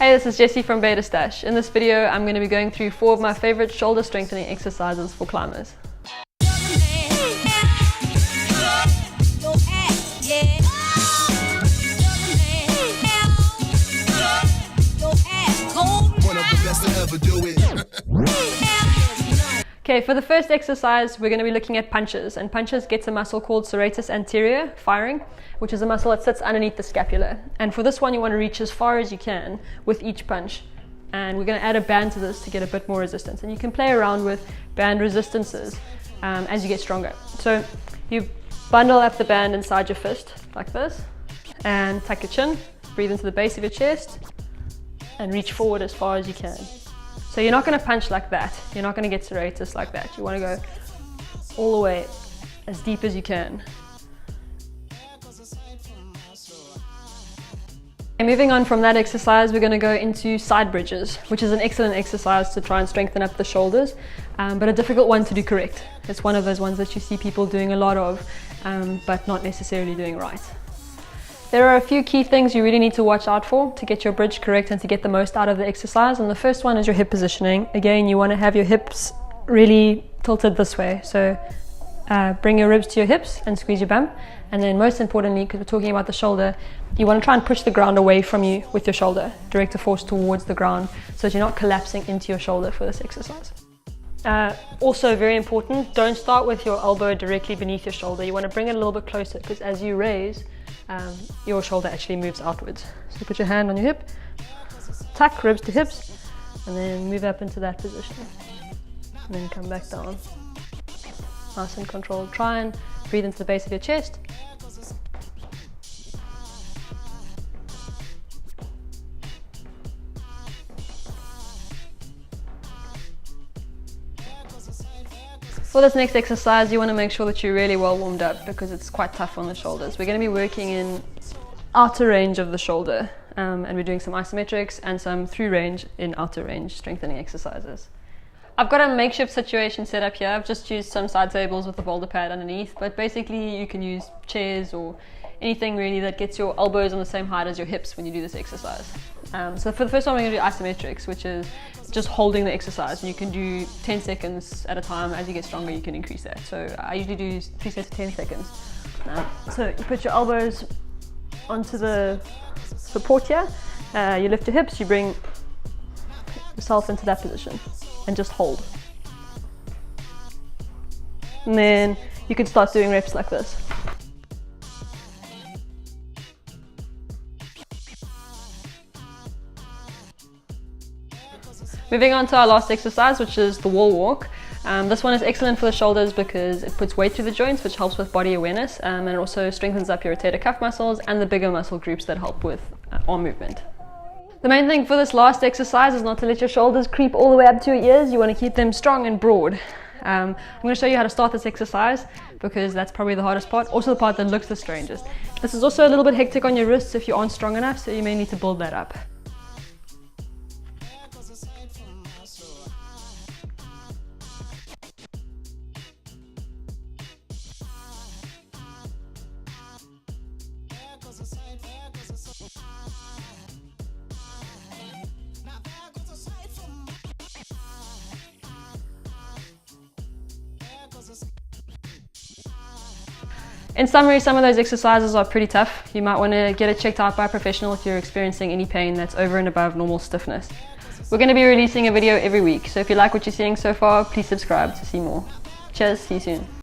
Hey, this is Jessie from Beta Stash. In this video, I'm going to be going through 4 of my favorite shoulder strengthening exercises for climbers. Okay, for the first exercise, we're going to be looking at punches, and punches gets a muscle called serratus anterior firing, which is a muscle that sits underneath the scapula. And for this one, you want to reach as far as you can with each punch. And we're going to add a band to this to get a bit more resistance. And you can play around with band resistances as you get stronger. So you bundle up the band inside your fist like this, and tuck your chin, breathe into the base of your chest, and reach forward as far as you can. So you're not going to punch like that. You're not going to get serratus like that. You want to go all the way as deep as you can. And moving on from that exercise, we're going to go into side bridges, which is an excellent exercise to try and strengthen up the shoulders, but a difficult one to do correct. It's one of those ones that you see people doing a lot of, but not necessarily doing right. There are a few key things you really need to watch out for to get your bridge correct and to get the most out of the exercise. And the first one is your hip positioning. Again, you want to have your hips really tilted this way. So bring your ribs to your hips and squeeze your bum. And then most importantly, because we're talking about the shoulder, you want to try and push the ground away from you with your shoulder. Direct a force towards the ground so that you're not collapsing into your shoulder for this exercise. Also very important, don't start with your elbow directly beneath your shoulder. You want to bring it a little bit closer, because as you raise, your shoulder actually moves outwards. So put your hand on your hip, tuck ribs to hips, and then move up into that position. And then come back down. Nice and controlled. Try and breathe into the base of your chest. For this next exercise, you want to make sure that you're really well warmed up, because it's quite tough on the shoulders. We're going to be working in outer range of the shoulder, and we're doing some isometrics and some through range in outer range strengthening exercises. I've got a makeshift situation set up here. I've just used some side tables with a boulder pad underneath, but basically you can use chairs or anything really that gets your elbows on the same height as your hips when you do this exercise. So for the first one, we're going to do isometrics, which is just holding the exercise. You can do 10 seconds at a time. As you get stronger, you can increase that. So I usually do 3 sets of 10 seconds. So you put your elbows onto the support here. You lift your hips, you bring yourself into that position and just hold. And then you can start doing reps like this. Moving on to our last exercise, which is the wall walk. This one is excellent for the shoulders because it puts weight through the joints, which helps with body awareness, and it also strengthens up your rotator cuff muscles and the bigger muscle groups that help with arm movement. The main thing for this last exercise is not to let your shoulders creep all the way up to your ears. You want to keep them strong and broad. I'm going to show you how to start this exercise, because that's probably the hardest part, also the part that looks the strangest. This is also a little bit hectic on your wrists if you aren't strong enough, so you may need to build that up. In summary, some of those exercises are pretty tough. You might want to get it checked out by a professional if you're experiencing any pain that's over and above normal stiffness. We're going to be releasing a video every week, so if you like what you're seeing so far, please subscribe to see more. Cheers, see you soon.